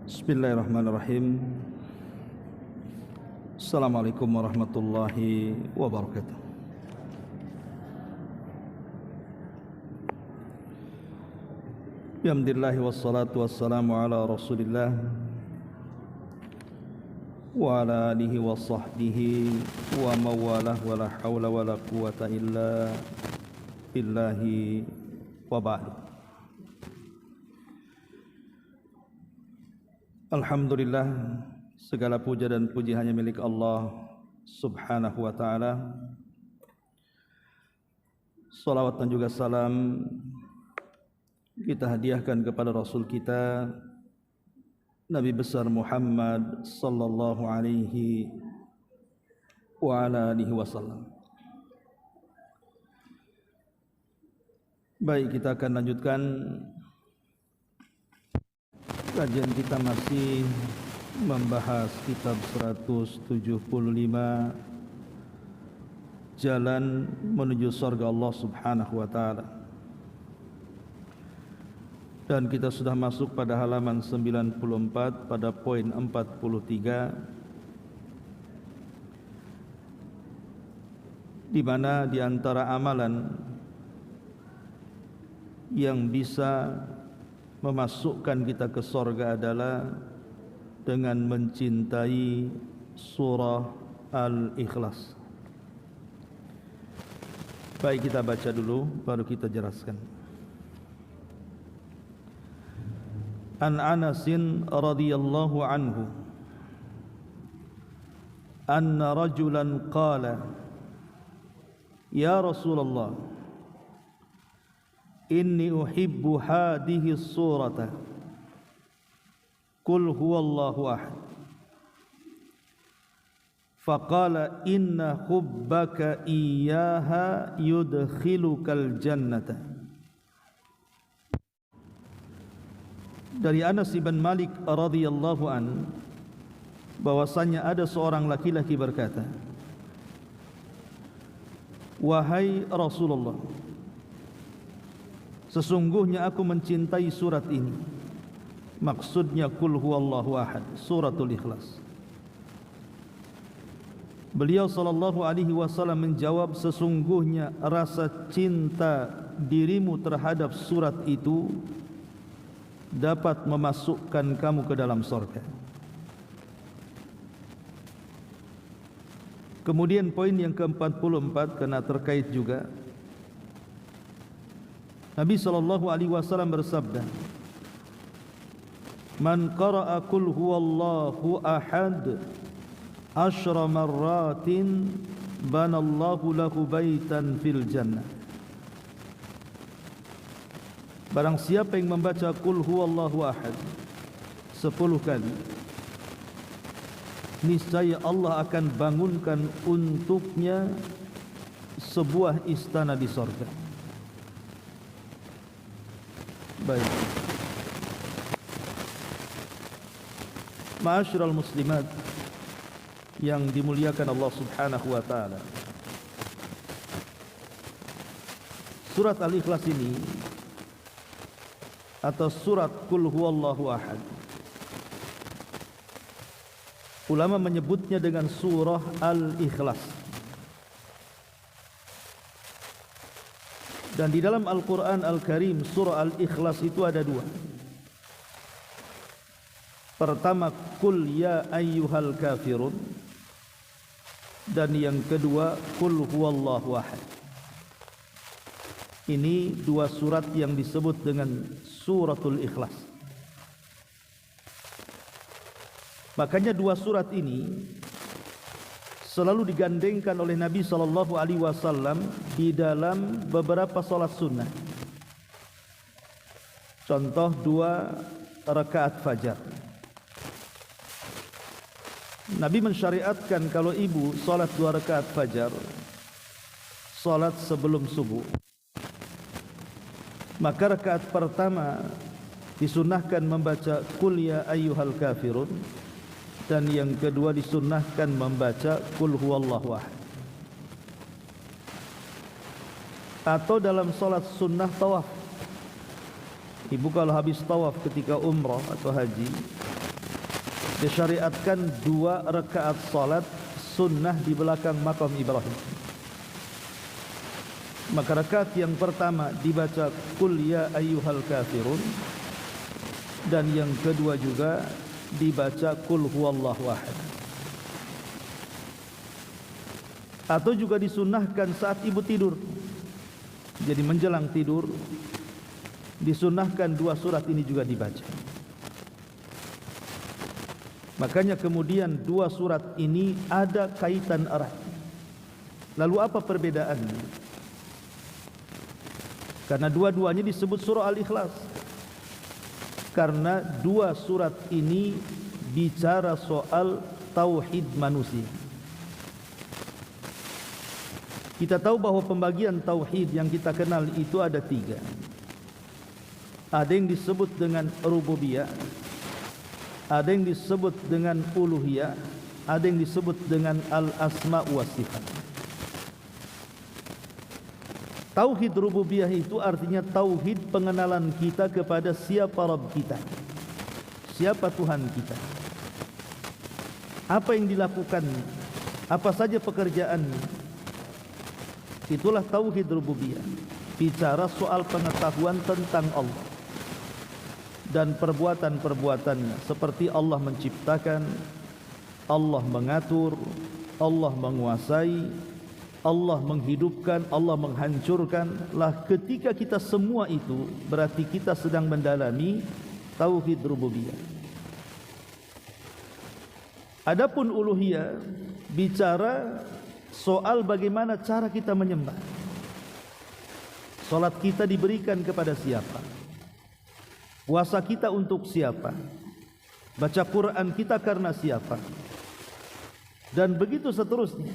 Bismillahirrahmanirrahim. Assalamualaikum warahmatullahi wabarakatuh. Alhamdulillah wassalatu wassalamu ala Rasulillah wa ala alihi wa sahbihi wa mawalah wa la hawla wa la quwata illa billahi wa ba'd. Alhamdulillah, segala puja dan puji hanya milik Allah subhanahu wa ta'ala. Salawat dan juga salam kita hadiahkan kepada Rasul kita Nabi besar Muhammad sallallahu alaihi wa ala alihi wasallam. Baik, kita akan lanjutkan kajian kita, masih membahas kitab 175 Jalan Menuju Surga Allah Subhanahu wa taala. Dan kita sudah masuk pada halaman 94 pada poin 43, di mana di antara amalan yang bisa memasukkan kita ke surga adalah dengan mencintai surah Al-Ikhlas. Baik, kita baca dulu baru kita jelaskan. An Anasin radhiyallahu anhu anna rajulan qala ya Rasulullah inni uhibbu hadhihi surata qul huwallahu ahad faqala inna hubbaka iyyaha yudkhilukal jannata. Dari Anas bin Malik radhiyallahu an bahwasanya ada seorang laki-laki berkata, wahai Rasulullah, sesungguhnya aku mencintai surat ini. Maksudnya Qul huwallahu ahad, suratul Ikhlas. Beliau sallallahu alaihi wasallam menjawab, sesungguhnya rasa cinta dirimu terhadap surat itu dapat memasukkan kamu ke dalam surga. Kemudian poin yang ke-44 karena terkait juga, Nabi sallallahu alaihi wasallam bersabda, man qara'a qul huwallahu ahad 10 marratin banallahu lahu baitan fil jannah. Barang siapa yang membaca qul huwallahu ahad 10 kali, niscaya Allah akan bangunkan untuknya sebuah istana di surga. Baik, ma'asyiral muslimat yang dimuliakan Allah Subhanahu wa taala, surat Al-Ikhlas ini atau surat Qul huwallahu ahad, ulama menyebutnya dengan surah Al-Ikhlas. Dan di dalam Al-Quran Al-Karim surah Al-Ikhlas itu ada dua. Pertama Qul ya ayyuhal kafirun, dan yang kedua Qul huwallahu ahad. Ini dua surat yang disebut dengan suratul Ikhlas. Makanya dua surat ini selalu digandengkan oleh Nabi sallallahu alaihi wasallam di dalam beberapa salat sunnah. Contoh 2 rakaat fajar. Nabi mensyariatkan kalau ibu salat 2 rakaat fajar, salat sebelum subuh, maka rakaat pertama disunnahkan membaca Qul ya ayyuhal kafirun, dan yang kedua disunnahkan membaca Qul huwallahu ahad. Atau dalam salat sunnah tawaf, ibu kalau habis tawaf ketika umrah atau haji, disyariatkan 2 rakaat salat sunnah di belakang makam Ibrahim. Maka rakaat yang pertama dibaca Qul ya ayyuhal kafirun, dan yang kedua juga dibaca Qul huwallahu ahad. Atau juga disunnahkan saat ibu tidur. Jadi menjelang tidur disunnahkan 2 surat ini juga dibaca. Makanya kemudian 2 surat ini ada kaitan erat. Lalu apa perbedaannya? Karena dua-duanya disebut surah Al-Ikhlas. Karena 2 surat ini bicara soal tauhid manusia. Kita tahu bahwa pembagian tauhid yang kita kenal itu ada 3. Ada yang disebut dengan rububiyah, ada yang disebut dengan uluhiyah, ada yang disebut dengan al-asma wa sifat. Tauhid rububiyah itu artinya tauhid pengenalan kita kepada siapa Rabb kita, siapa Tuhan kita, apa yang dilakukan, apa saja pekerjaannya. Itulah tauhid rububiyah, bicara soal pengetahuan tentang Allah dan perbuatan-perbuatannya, seperti Allah menciptakan, Allah mengatur, Allah menguasai, Allah menghidupkan, Allah menghancurkan. Lah ketika kita semua itu berarti kita sedang mendalami tauhid rububiyah. Adapun uluhiyah bicara soal bagaimana cara kita menyembah. Salat kita diberikan kepada siapa? Puasa kita untuk siapa? Baca Quran kita karena siapa? Dan begitu seterusnya.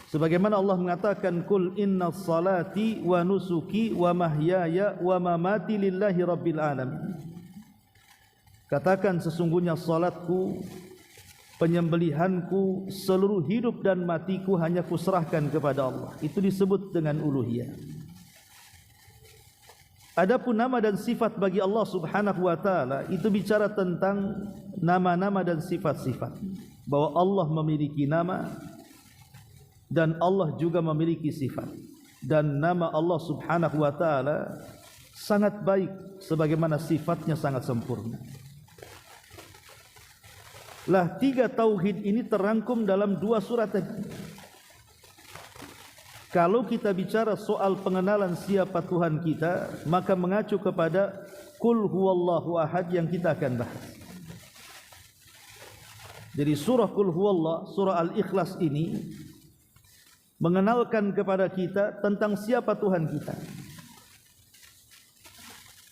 Sebagaimana Allah mengatakan, Qul inna salati wa nusuki wa mahyaya wa mamati lillahi rabbil alamin. Katakan, sesungguhnya salatku, penyembelihanku, seluruh hidup dan matiku hanya kuserahkan kepada Allah. Itu disebut dengan uluhiyah. Adapun nama dan sifat bagi Allah Subhanahu wa taala itu bicara tentang nama-nama dan sifat-sifat. Bahwa Allah memiliki nama dan Allah juga memiliki sifat, dan nama Allah Subhanahu wa taala sangat baik sebagaimana sifatnya sangat sempurna. Lah 3 tauhid ini terangkum dalam 2 surat tadi. Kalau kita bicara soal pengenalan siapa Tuhan kita, maka mengacu kepada Qul huwallahu ahad yang kita akan bahas. Jadi surah Qul huwallah, surah Al-Ikhlas ini mengenalkan kepada kita tentang siapa Tuhan kita.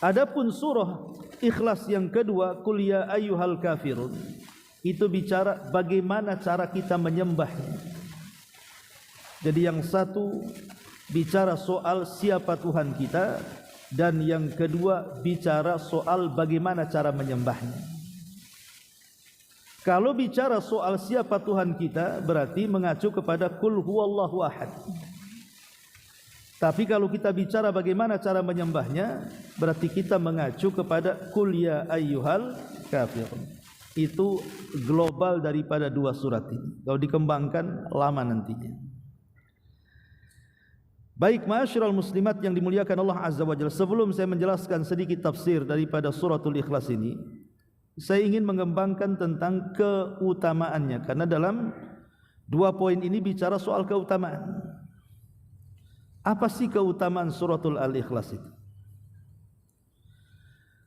Adapun surah Ikhlas yang kedua, Qul ya ayyuhal kafirun, itu bicara bagaimana cara kita menyembahnya. Jadi yang satu bicara soal siapa Tuhan kita, dan yang kedua bicara soal bagaimana cara menyembahnya. Kalau bicara soal siapa Tuhan kita, berarti mengacu kepada Qul huwallahu ahad. Tapi kalau kita bicara bagaimana cara menyembahnya, berarti kita mengacu kepada Qul ya ayyuhal kafirun. Itu global daripada 2 surat ini. Kalau dikembangkan lama nantinya. Baik, ma'asyiral muslimat yang dimuliakan Allah Azza wa Jalla, sebelum saya menjelaskan sedikit tafsir daripada suratul Ikhlas ini, saya ingin mengembangkan tentang keutamaannya, karena dalam 2 poin ini bicara soal keutamaan. Apa sih keutamaan suratul Al-Ikhlas itu?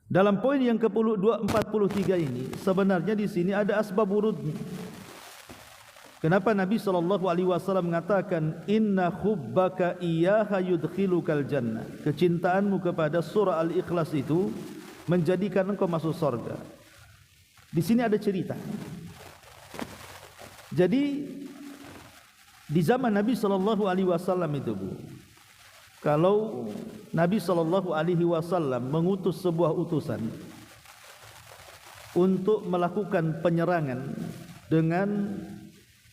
Dalam poin yang ke-43 ini sebenarnya di sini ada asbab wurudnya. Kenapa Nabi SAW mengatakan inna hubbaka iyyaha yudkhilukal jannah? Kecintaanmu kepada surah Al-Ikhlas itu menjadikan engkau masuk surga. Di sini ada cerita. Jadi di zaman Nabi SAW itu, Bu, kalau Nabi SAW mengutus sebuah utusan untuk melakukan penyerangan dengan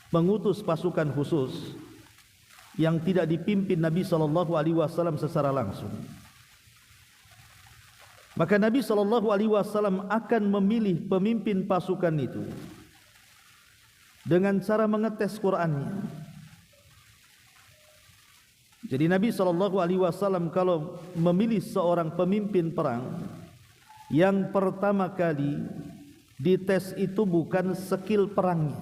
mengutus pasukan khusus yang tidak dipimpin Nabi SAW secara langsung, Maka Nabi SAW akan memilih pemimpin pasukan itu dengan cara mengetes Qur'annya. Jadi Nabi SAW kalau memilih seorang pemimpin perang, yang pertama kali dites itu bukan skill perangnya,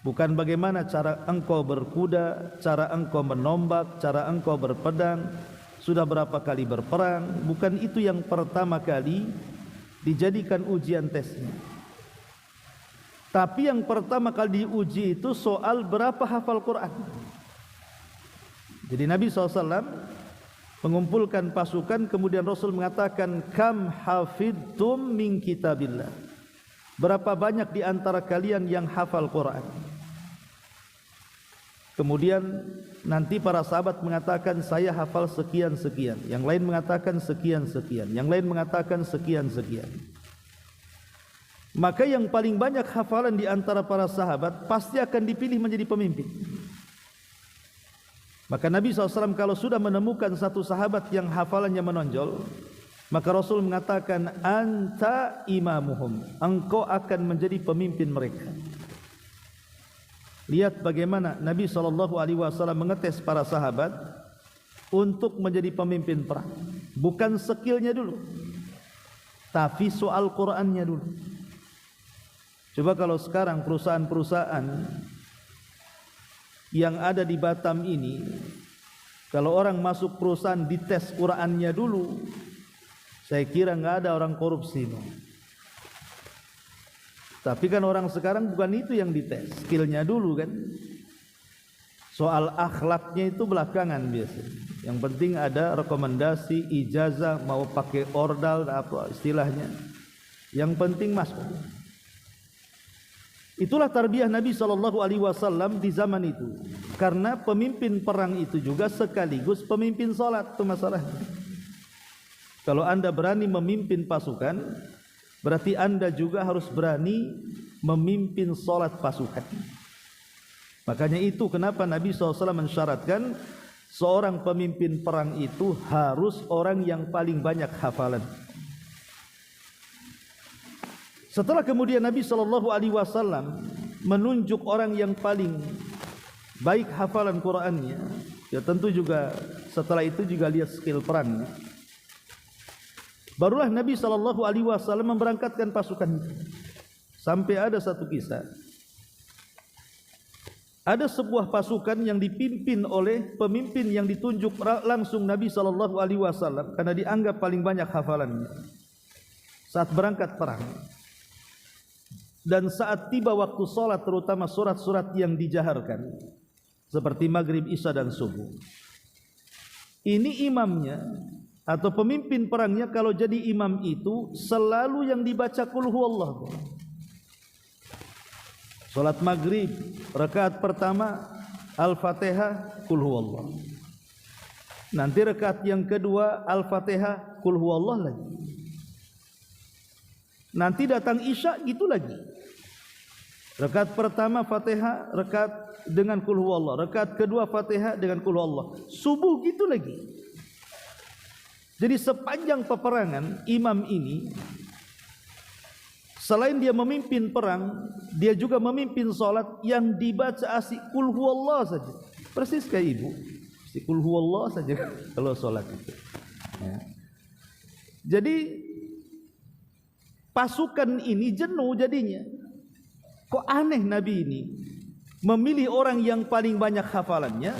bukan bagaimana cara engkau berkuda, cara engkau menombak, cara engkau berpedang, sudah berapa kali berperang. Bukan itu yang pertama kali dijadikan ujian tesnya. Tapi yang pertama kali diuji itu soal berapa hafal Quran. Jadi Nabi SAW mengumpulkan pasukan, kemudian Rasul mengatakan, kam hafidtum min kitabillah, berapa banyak di antara kalian yang hafal Quran. Kemudian nanti para sahabat mengatakan, saya hafal sekian-sekian, yang lain mengatakan sekian-sekian, yang lain mengatakan sekian-sekian. Maka yang paling banyak hafalan di antara para sahabat pasti akan dipilih menjadi pemimpin. Maka Nabi SAW kalau sudah menemukan satu sahabat yang hafalannya menonjol, maka Rasul mengatakan, anta imamuhum, engkau akan menjadi pemimpin mereka. Lihat bagaimana Nabi SAW mengetes para sahabat untuk menjadi pemimpin perang. Bukan skillnya dulu, tapi soal Qur'annya dulu. Coba kalau sekarang perusahaan-perusahaan yang ada di Batam ini, kalau orang masuk perusahaan dites Qur'annya dulu, saya kira nggak ada orang korupsi. Tapi kan orang sekarang bukan itu yang dites, skillnya dulu kan. Soal akhlaknya itu belakangan biasanya. Yang penting ada rekomendasi, ijazah, mau pakai ordal apa istilahnya. Yang penting masuk. Itulah tarbiyah Nabi SAW di zaman itu. Karena pemimpin perang itu juga sekaligus pemimpin salat, itu masalahnya. Kalau anda berani memimpin pasukan, berarti anda juga harus berani memimpin salat pasukan. Makanya itu kenapa Nabi SAW mensyaratkan seorang pemimpin perang itu harus orang yang paling banyak hafalan. Setelah kemudian Nabi SAW menunjuk orang yang paling baik hafalan Qur'annya, ya tentu juga setelah itu juga lihat skill perangnya. Barulah Nabi SAW memberangkatkan pasukan itu. Sampai ada satu kisah, ada sebuah pasukan yang dipimpin oleh pemimpin yang ditunjuk langsung Nabi SAW karena dianggap paling banyak hafalannya saat berangkat perang. Dan saat tiba waktu sholat, terutama surat-surat yang dijaharkan seperti maghrib, isya dan subuh, ini imamnya atau pemimpin perangnya kalau jadi imam itu selalu yang dibaca qul huwallah. Sholat maghrib rakaat pertama Al-Fatihah qul huwallah, nanti rakaat yang kedua Al-Fatihah qul huwallah lagi, nanti datang isya gitu lagi. Rakaat pertama Fatihah, rakaat dengan qul huwallah, rakaat kedua Fatihah dengan qul huwallah. Subuh gitu lagi. Jadi sepanjang peperangan imam ini selain dia memimpin perang, dia juga memimpin salat yang dibaca asik qul huwallah saja. Persis kayak ibu, asik qul huwallah saja kalau salat itu. Ya. Jadi pasukan ini jenuh jadinya. Kok aneh Nabi ini memilih orang yang paling banyak hafalannya,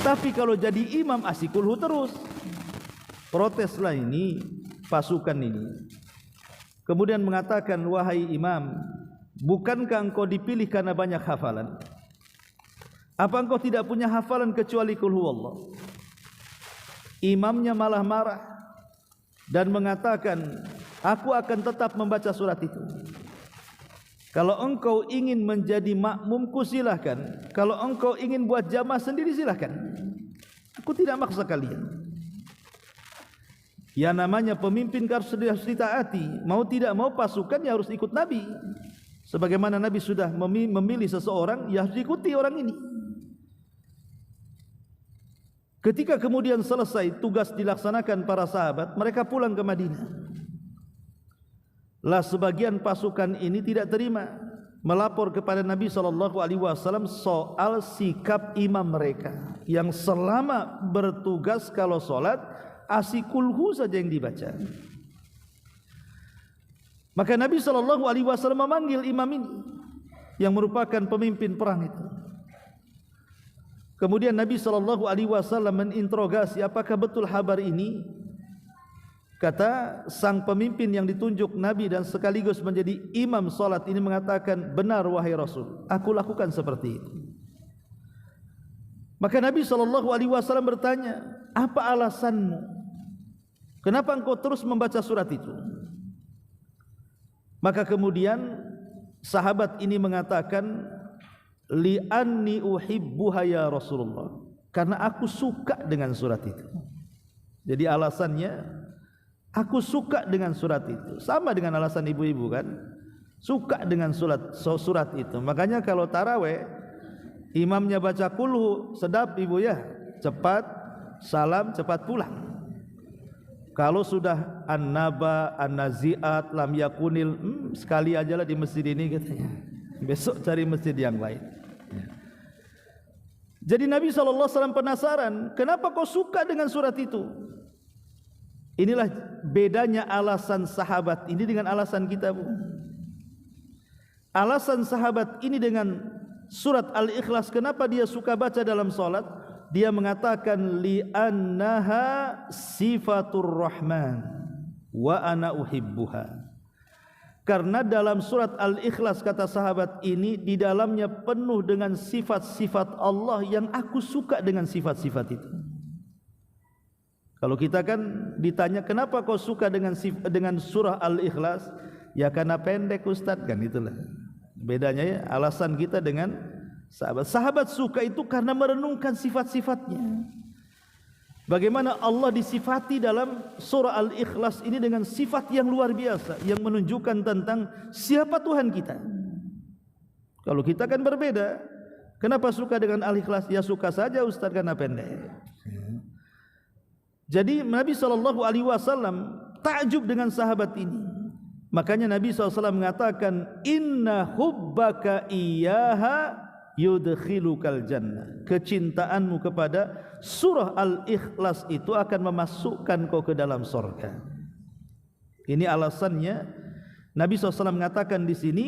tapi kalau jadi imam asikulhu terus. Proteslah ini pasukan ini. Kemudian mengatakan, wahai imam, bukankah engkau dipilih karena banyak hafalan? Apa engkau tidak punya hafalan kecuali qul huwallah? Imamnya malah marah dan mengatakan, aku akan tetap membaca surat itu. Kalau engkau ingin menjadi makmumku silahkan. Kalau engkau ingin buat jamaah sendiri silahkan. Aku tidak maksa kalian. Ya namanya pemimpin harus ditaati. Mau tidak mau pasukan ya harus ikut Nabi. Sebagaimana Nabi sudah memilih seseorang, ya harus diikuti orang ini. Ketika kemudian selesai tugas dilaksanakan para sahabat, mereka pulang ke Madinah. Lah sebagian pasukan ini tidak terima, melapor kepada Nabi SAW soal sikap imam mereka yang selama bertugas kalau sholat asikulhu saja yang dibaca. Maka Nabi SAW memanggil imam ini yang merupakan pemimpin perang itu. Kemudian Nabi SAW meninterogasi apakah betul kabar ini. Kata sang pemimpin yang ditunjuk Nabi dan sekaligus menjadi imam salat ini mengatakan, benar wahai Rasul, aku lakukan seperti itu. Maka Nabi SAW bertanya, apa alasanmu? Kenapa engkau terus membaca surat itu? Maka kemudian sahabat ini mengatakan, li'anni uhibbuha ya Rasulullah, karena aku suka dengan surat itu. Jadi alasannya, aku suka dengan surat itu. Sama dengan alasan ibu-ibu kan, suka dengan surat itu. Makanya kalau taraweh imamnya baca kulhu, sedap ibu ya, cepat salam, cepat pulang. Kalau sudah an-naba, an-nazi'at, lam yakunil, sekali aja lah di masjid ini katanya, besok cari masjid yang lain. Jadi Nabi SAW penasaran, kenapa kau suka dengan surat itu? Inilah bedanya alasan sahabat ini dengan alasan kita, Bu. Alasan sahabat ini dengan surat Al-Ikhlas, kenapa dia suka baca dalam salat? Dia mengatakan li'annaha sifatur rahman wa ana uhibbuha. Karena dalam surat Al-Ikhlas, kata sahabat ini, di dalamnya penuh dengan sifat-sifat Allah yang aku suka dengan sifat-sifat itu. Kalau kita kan ditanya kenapa kau suka dengan surah Al-Ikhlas, ya karena pendek Ustaz, kan itulah bedanya ya, alasan kita dengan sahabat. Sahabat suka itu karena merenungkan sifat-sifatnya. Bagaimana Allah disifati dalam surah Al-Ikhlas ini dengan sifat yang luar biasa, yang menunjukkan tentang siapa Tuhan kita. Kalau kita kan berbeda. Kenapa suka dengan Al-Ikhlas? Ya suka saja Ustaz karena pendek. Jadi Nabi SAW takjub dengan sahabat ini. Makanya Nabi SAW mengatakan, inna hubbaka iyaha yudkhilukal jannah. Kecintaanmu kepada surah Al-Ikhlas itu akan memasukkan kau ke dalam surga. Ini alasannya Nabi SAW mengatakan di sini,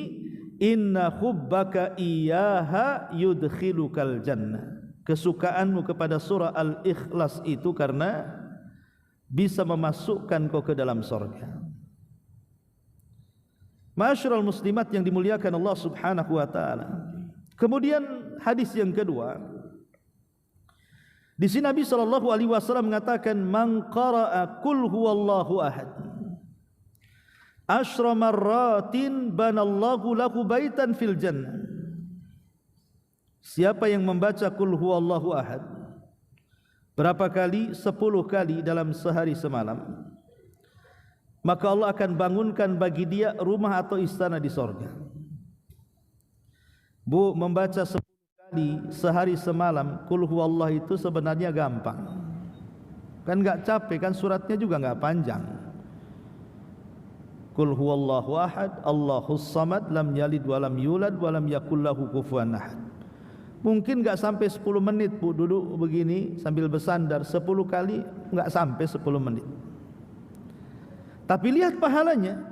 inna hubbaka iyaha yudkhilukal jannah. Kesukaanmu kepada surah Al-Ikhlas itu karena bisa memasukkan kau ke dalam surga. Ma'asyiral muslimat yang dimuliakan Allah Subhanahu wa taala. Kemudian hadis yang kedua, di sini Nabi SAW mengatakan, man qara'a qul huwallahu ahad asyra marratin banallahu lahu baitan fil jannah. Siapa yang membaca qul huwallahu ahad berapa kali? 10 kali dalam sehari semalam, maka Allah akan bangunkan bagi dia rumah atau istana di sorga. Bu, membaca 10 kali sehari semalam qul huwallah itu sebenarnya gampang, kan gak capek, kan suratnya juga gak panjang. Qul huwallahu ahad Allahus samad lam yalid walam yulad walam yakul lahu kufuwan ahad. Mungkin gak sampai 10 menit Bu duduk begini sambil bersandar, 10 kali gak sampai 10 menit. Tapi lihat pahalanya.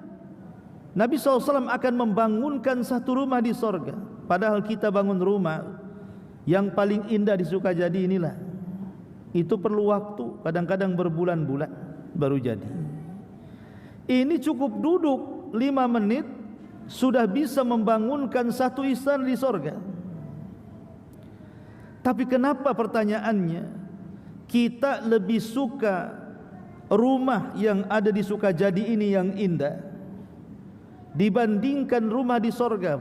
Nabi SAW akan membangunkan satu rumah di sorga. Padahal kita bangun rumah yang paling indah di Sukajadi inilah, itu perlu waktu, kadang-kadang berbulan-bulan baru jadi. Ini cukup duduk 5 menit sudah bisa membangunkan satu istana di sorga. Tapi kenapa pertanyaannya kita lebih suka rumah yang ada di Sukajadi ini yang indah dibandingkan rumah di sorga?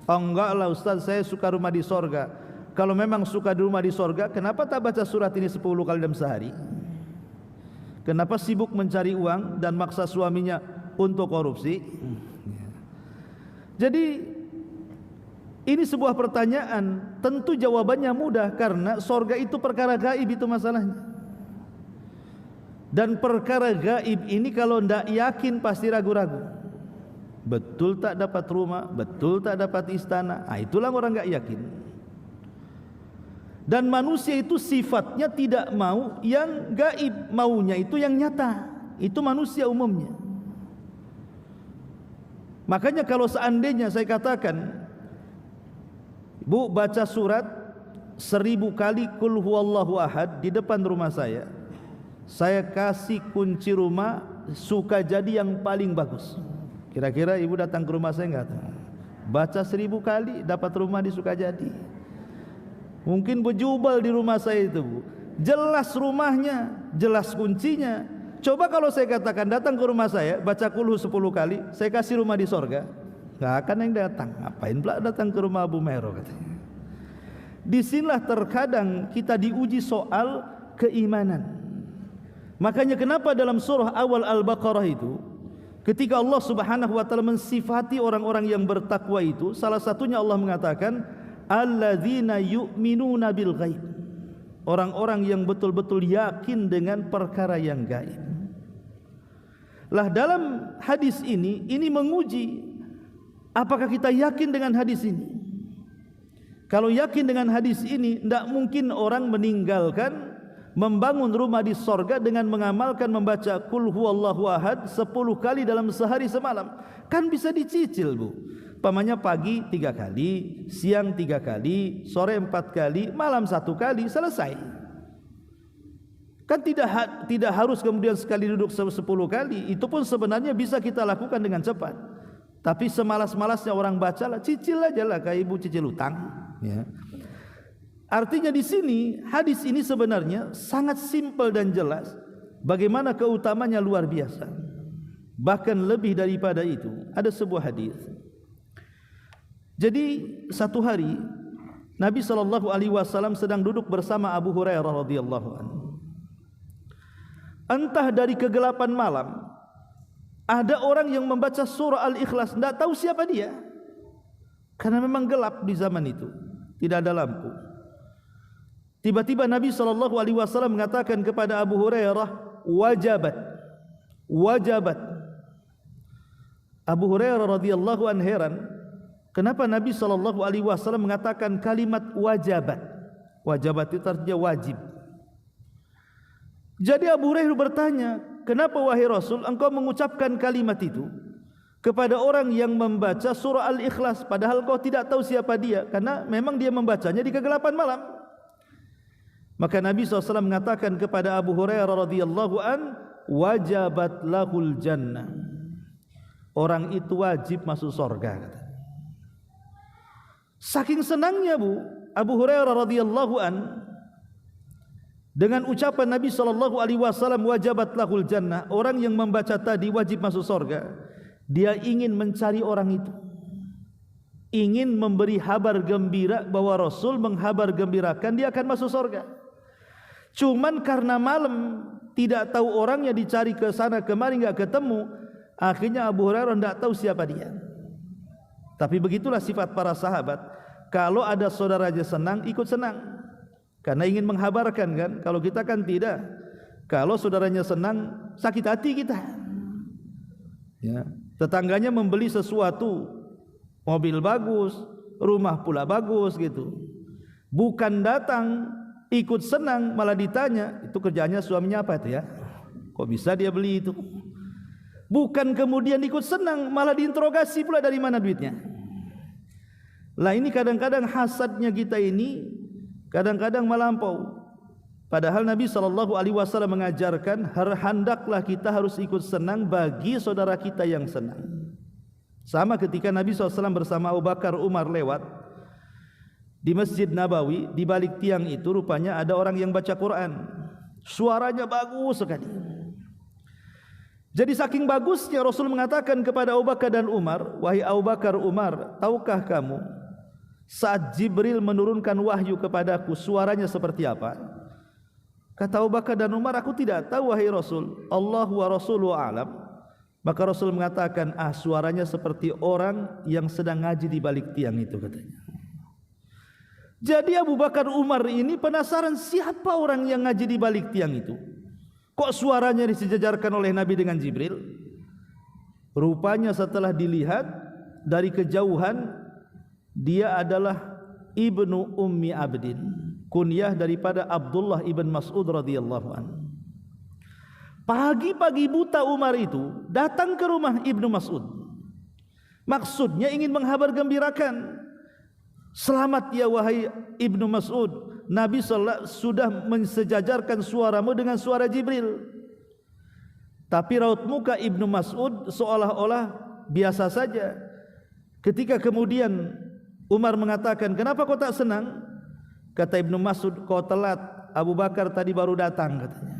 Oh enggak lah Ustaz, saya suka rumah di sorga. Kalau memang suka di rumah di sorga, kenapa tak baca surat ini 10 kali dalam sehari? Kenapa sibuk mencari uang dan maksa suaminya untuk korupsi? Jadi Ini sebuah pertanyaan, tentu jawabannya mudah karena sorga itu perkara gaib, itu masalahnya. Dan perkara gaib ini kalau tidak yakin pasti ragu-ragu. Betul tak dapat rumah, betul tak dapat istana, itulah orang enggak yakin. Dan manusia itu sifatnya tidak mau yang gaib, maunya itu yang nyata. Itu manusia umumnya. Makanya kalau seandainya saya katakan, Bu, baca surat 1000 kali Qul huwallahu ahad di depan rumah saya kasih kunci rumah Sukajadi yang paling bagus. Kira-kira ibu datang ke rumah saya enggak? Baca 1000 kali dapat rumah di Sukajadi. Mungkin berjubel di rumah saya itu, Bu. Jelas rumahnya, jelas kuncinya. Coba kalau saya katakan datang ke rumah saya, baca Qul 10 kali, saya kasih rumah di sorga, nggak akan yang datang. Ngapain pula datang ke rumah Abu Mero, katanya. Disinilah terkadang kita diuji soal keimanan. Makanya kenapa dalam surah awal Al-Baqarah itu, ketika Allah Subhanahu wa taala mensifati orang-orang yang bertakwa itu, salah satunya Allah mengatakan alladzina yu'minuna bil ghaib. Orang-orang yang betul-betul yakin dengan perkara yang gaib. Lah dalam hadis ini menguji apakah kita yakin dengan hadis ini. Kalau yakin dengan hadis ini, tidak mungkin orang meninggalkan membangun rumah di sorga dengan mengamalkan membaca Qul huwallahu ahad 10 kali dalam sehari semalam. Kan bisa dicicil, Bu. Pamannya pagi 3 kali, siang 3 kali, sore 4 kali, malam 1 kali, selesai. Kan tidak harus kemudian sekali duduk 10 kali. Itu pun sebenarnya bisa kita lakukan dengan cepat. Tapi semalas-malasnya orang baca lah, cicil aja lah kayak ibu cicil utang, ya. Artinya di sini hadis ini sebenarnya sangat simpel dan jelas. Bagaimana keutamanya luar biasa. Bahkan lebih daripada itu, ada sebuah hadis. Jadi satu hari Nabi SAW sedang duduk bersama Abu Hurairah radhiyallahu anhu. Entah dari kegelapan malam, ada orang yang membaca surah Al-Ikhlas, tidak tahu siapa dia, karena memang gelap di zaman itu, tidak ada lampu. Tiba-tiba Nabi SAW mengatakan kepada Abu Hurairah, wajabat, wajabat. Abu Hurairah radhiyallahu anhu heran, kenapa Nabi SAW mengatakan kalimat wajabat. Wajabat itu artinya wajib. Jadi Abu Hurairah bertanya, kenapa wahai Rasul engkau mengucapkan kalimat itu kepada orang yang membaca surah Al-Ikhlas, padahal engkau tidak tahu siapa dia, karena memang dia membacanya di kegelapan malam. Maka Nabi SAW mengatakan kepada Abu Hurairah radhiyallahu an, wajabat lahul jannah. Orang itu wajib masuk surga. Saking senangnya, Bu, Abu Hurairah radhiyallahu an dengan ucapan Nabi SAW, wajabat lahul jannah, orang yang membaca tadi wajib masuk surga. Dia ingin mencari orang itu, ingin memberi kabar gembira bahwa Rasul menghabar gembirakan dia akan masuk surga. Cuman karena malam tidak tahu orangnya, dicari ke sana kemari enggak ketemu, akhirnya Abu Hurairah tidak tahu siapa dia. Tapi begitulah sifat para sahabat, kalau ada saudaranya senang ikut senang, karena ingin menghabarkan kan. Kalau kita kan tidak, kalau saudaranya senang sakit hati kita, ya. Tetangganya membeli sesuatu, mobil bagus, rumah pula bagus gitu, bukan datang ikut senang, malah ditanya itu kerjanya suaminya apa itu ya, kok bisa dia beli itu. Bukan kemudian ikut senang, malah diinterogasi pula dari mana duitnya. Lah ini kadang-kadang hasadnya kita ini kadang-kadang melampau. Padahal Nabi SAW mengajarkan hendaklah kita harus ikut senang bagi saudara kita yang senang. Sama ketika Nabi SAW bersama Abu Bakar Umar lewat di Masjid Nabawi, di balik tiang itu rupanya ada orang yang baca Quran. Suaranya bagus sekali. Jadi saking bagusnya Rasul mengatakan kepada Abu Bakar dan Umar, wahai Abu Bakar, Umar, tahukah kamu saat Jibril menurunkan wahyu kepadaku suaranya seperti apa? Kata Abu Bakar dan Umar, aku tidak tahu wahai Rasul, Allah wa Rasuluhu a'lam. Maka Rasul mengatakan, suaranya seperti orang yang sedang ngaji di balik tiang itu, katanya. Jadi Abu Bakar Umar ini penasaran siapa orang yang ngaji di balik tiang itu. Kok suaranya disejajarkan oleh Nabi dengan Jibril? Rupanya setelah dilihat dari kejauhan, dia adalah Ibnu Ummi Abdin, kunyah daripada Abdullah ibn Mas'ud radhiyallahu anhu. Pagi-pagi buta Umar itu datang ke rumah Ibnu Mas'ud. Maksudnya ingin menghabar gembirakan, selamat ya wahai Ibnu Mas'ud, Nabi sallallahu sudah mensejajarkan suaramu dengan suara Jibril. Tapi raut muka Ibnu Mas'ud seolah-olah biasa saja. Ketika kemudian Umar mengatakan, kenapa kau tak senang? Kata Ibnu Mas'ud, kau telat, Abu Bakar tadi baru datang, katanya.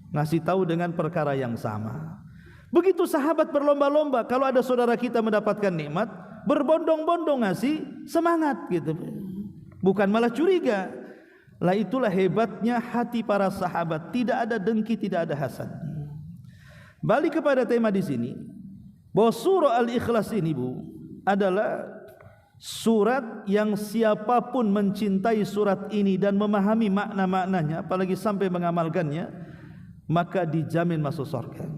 Ngasih tahu dengan perkara yang sama. Begitu sahabat berlomba-lomba, kalau ada saudara kita mendapatkan nikmat, berbondong-bondong ngasih semangat gitu, bukan malah curiga. Lah itulah hebatnya hati para sahabat, tidak ada dengki, tidak ada hasad. Balik kepada tema di sini, bahwa surah Al-Ikhlas ini Bu adalah surat yang siapapun mencintai surat ini dan memahami makna-maknanya, apalagi sampai mengamalkannya, maka dijamin masuk surga.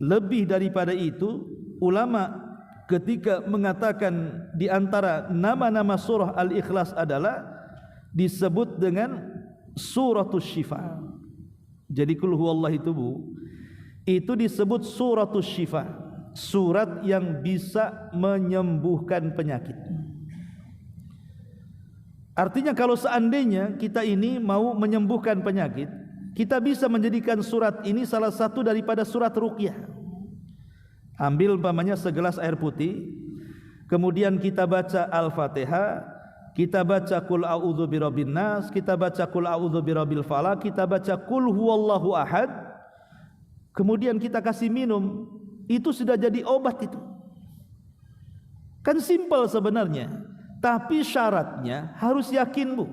Lebih daripada itu, ulama ketika mengatakan di antara nama-nama surah Al-Ikhlas adalah disebut dengan suratul syifa. Jadi kul huwallah itu Bu, itu disebut suratul syifa, surat yang bisa menyembuhkan penyakit. Artinya kalau seandainya kita ini mau menyembuhkan penyakit, kita bisa menjadikan surat ini salah satu daripada surat ruqyah. Ambil umpamanya segelas air putih, kemudian kita baca Al-Fatihah, kita baca Qul a'udzu birabbin nas, kita baca Qul a'udzu birabbil falaq, kita baca Qul huwallahu ahad, kemudian kita kasih minum, itu sudah jadi obat itu. Kan simpel sebenarnya, tapi syaratnya harus yakin Bu.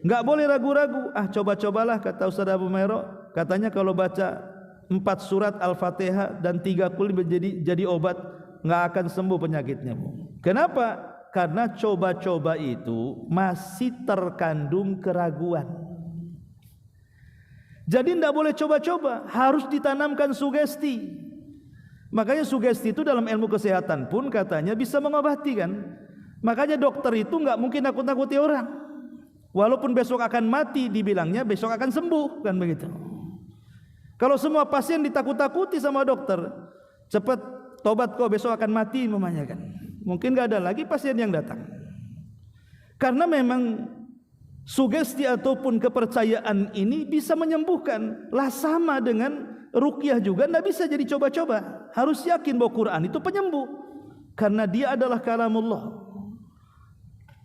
Enggak boleh ragu-ragu. Coba-cobalah, kata Ustaz Abu Mairo, katanya kalau baca 4 surat Al-Fatihah dan 3 Qul jadi obat, enggak akan sembuh penyakitnya Bu. Kenapa? Karena coba-coba itu masih terkandung keraguan. Jadi tidak boleh coba-coba, harus ditanamkan sugesti. Makanya sugesti itu dalam ilmu kesehatan pun katanya bisa mengobati kan. Makanya dokter itu nggak mungkin nakut-nakuti orang. Walaupun besok akan mati, dibilangnya besok akan sembuh, kan begitu. Kalau semua pasien ditakut-takuti sama dokter, cepat tobat kau besok akan mati mamanya kan. Mungkin nggak ada lagi pasien yang datang. Karena memang sugesti ataupun kepercayaan ini bisa menyembuhkan. Lah sama dengan ruqyah juga tidak bisa jadi coba-coba. Harus yakin bahwa Quran itu penyembuh, karena dia adalah kalamullah.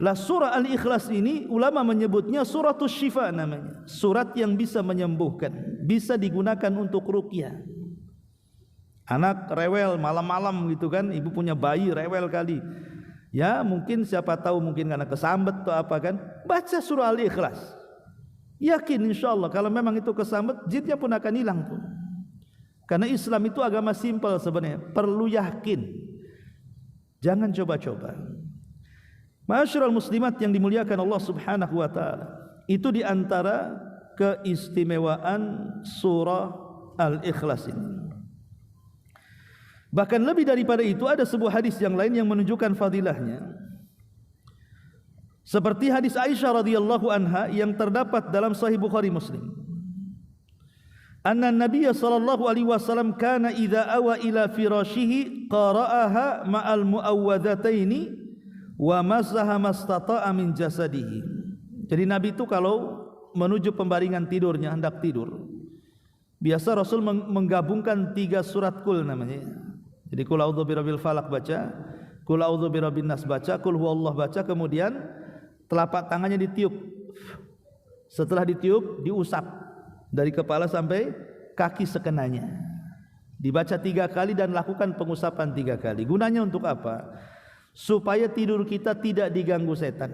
Lah surah Al-Ikhlas ini ulama menyebutnya suratul syifa namanya. Surat yang bisa menyembuhkan, bisa digunakan untuk ruqyah. Anak rewel malam-malam gitu kan, ibu punya bayi rewel kali. Ya mungkin siapa tahu mungkin karena kesambet atau apa kan, baca surah Al-Ikhlas. Yakin insyaallah kalau memang itu kesambet, jinnya pun akan hilang tuh. Karena Islam itu agama simpel sebenarnya, perlu yakin. Jangan coba-coba. Ma'asyiral muslimat yang dimuliakan Allah Subhanahu wa taala, itu di antara keistimewaan surah Al-Ikhlas ini. Bahkan lebih daripada itu, ada sebuah hadis yang lain yang menunjukkan fadilahnya. Seperti hadis Aisyah radhiyallahu anha yang terdapat dalam Sahih Bukhari Muslim. Anna Nabiy sallallahu alaihi wasallam kana idza awa ila firashihi qara'aha ma'al muawwadzataini wa masaha mastata'a min jasadihi. Jadi Nabi itu kalau menuju pembaringan tidurnya, hendak tidur, biasa Rasul menggabungkan 3 surat Qul namanya. Jadi Qul a'udzu birabbil falaq baca, Qul a'udzu birabbin nas baca, Qul huwallahu baca, kemudian telapak tangannya ditiup. Setelah ditiup, diusap dari kepala sampai kaki sekenanya. Dibaca 3 kali dan lakukan pengusapan 3 kali. Gunanya untuk apa? Supaya tidur kita tidak diganggu setan,